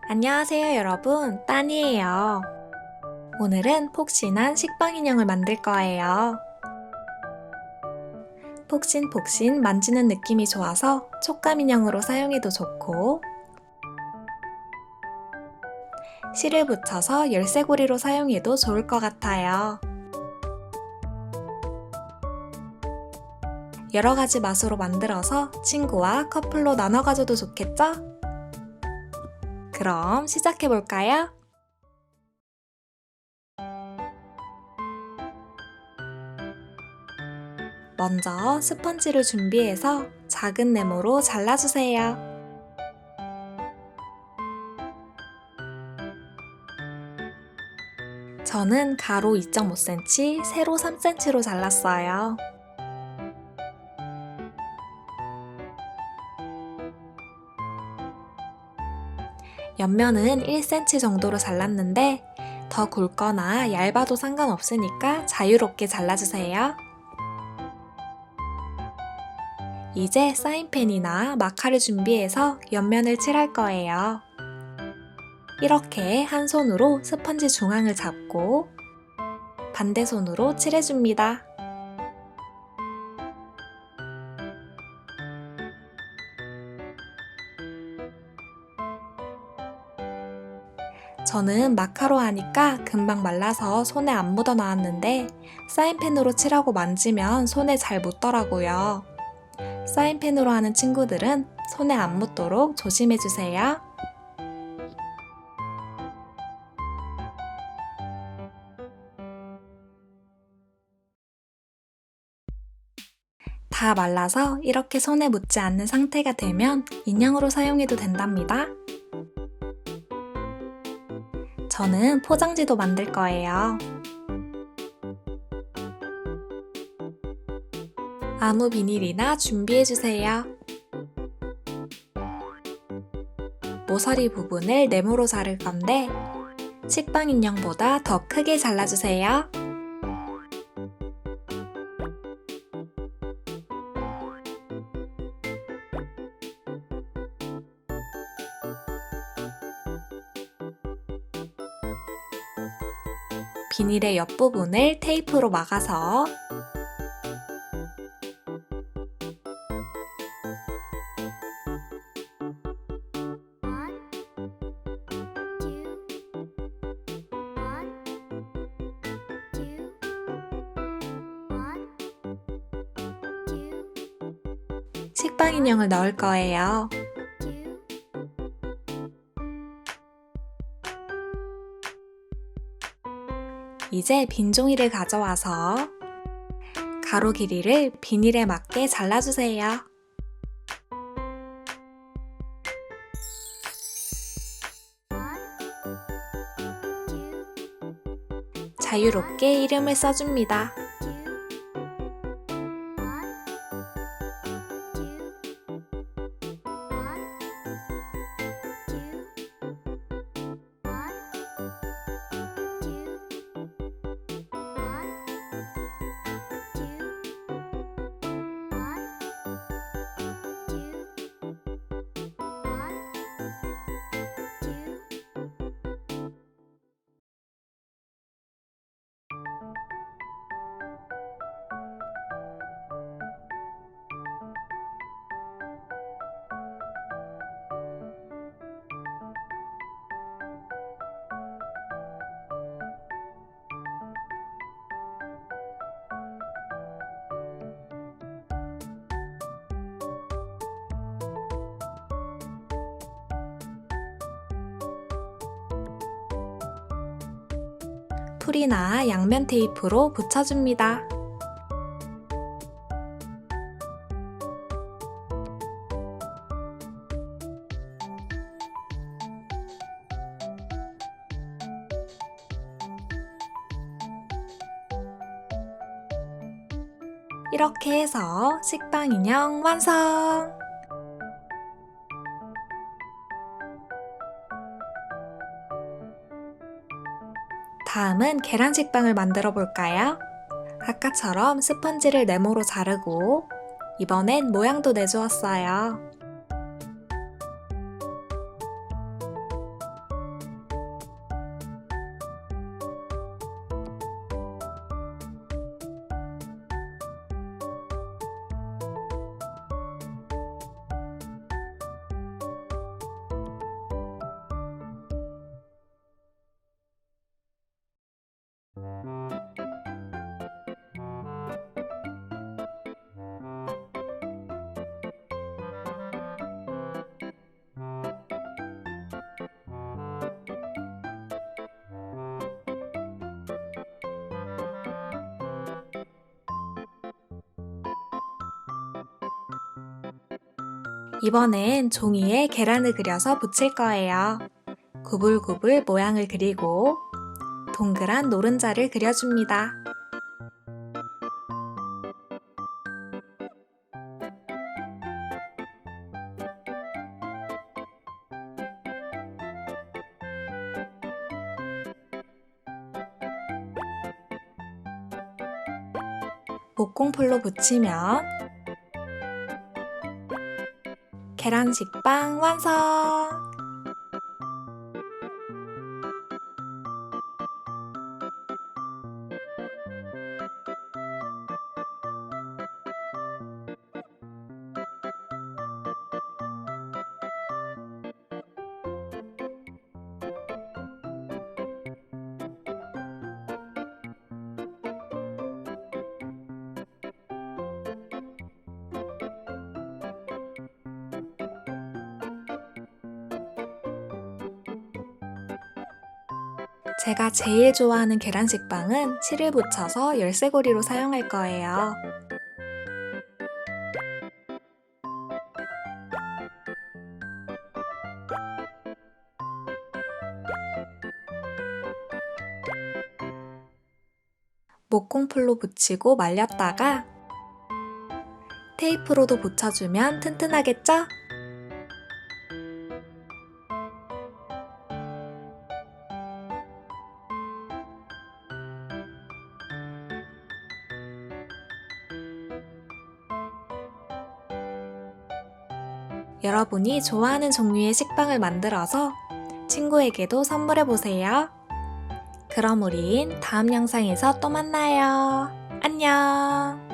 안녕하세요 여러분, 따니예요. 오늘은 폭신한 식빵 인형을 만들 거예요. 폭신폭신 만지는 느낌이 좋아서 촉감 인형으로 사용해도 좋고 실을 붙여서 열쇠고리로 사용해도 좋을 것 같아요. 여러가지 맛으로 만들어서 친구와 커플로 나눠 가져도 좋겠죠? 그럼 시작해볼까요? 먼저 스펀지를 준비해서 작은 네모로 잘라주세요. 저는 가로 2.5cm, 세로 3cm로 잘랐어요. 옆면은 1cm 정도로 잘랐는데 더 굵거나 얇아도 상관없으니까 자유롭게 잘라주세요. 이제 사인펜이나 마카를 준비해서 옆면을 칠할 거예요. 이렇게 한 손으로 스펀지 중앙을 잡고 반대 손으로 칠해줍니다. 저는 마카로 하니까 금방 말라서 손에 안 묻어 나왔는데 사인펜으로 칠하고 만지면 손에 잘 묻더라고요. 사인펜으로 하는 친구들은 손에 안 묻도록 조심해주세요. 다 말라서 이렇게 손에 묻지 않는 상태가 되면 인형으로 사용해도 된답니다. 저는 포장지도 만들 거예요. 아무 비닐이나 준비해주세요. 모서리 부분을 네모로 자를 건데 식빵 인형보다 더 크게 잘라주세요. 비닐의 옆부분을 테이프로 막아서 식빵 인형을 넣을 거예요. 이제 빈 종이를 가져와서 가로 길이를 비닐에 맞게 잘라주세요. 자유롭게 이름을 써줍니다. 풀이나 양면 테이프로 붙여줍니다. 이렇게 해서 식빵 인형 완성! 다음은 계란 식빵을 만들어 볼까요? 아까처럼 스펀지를 네모로 자르고 이번엔 모양도 내주었어요. 이번엔 종이에 계란을 그려서 붙일 거예요. 구불구불 모양을 그리고 동그란 노른자를 그려줍니다. 목공풀로 붙이면 계란식빵 완성! 제가 제일 좋아하는 계란식빵은 실을 붙여서 열쇠고리로 사용할 거예요. 목공풀로 붙이고 말렸다가 테이프로도 붙여주면 튼튼하겠죠? 여러분이 좋아하는 종류의 식빵을 만들어서 친구에게도 선물해보세요. 그럼 우린 다음 영상에서 또 만나요. 안녕!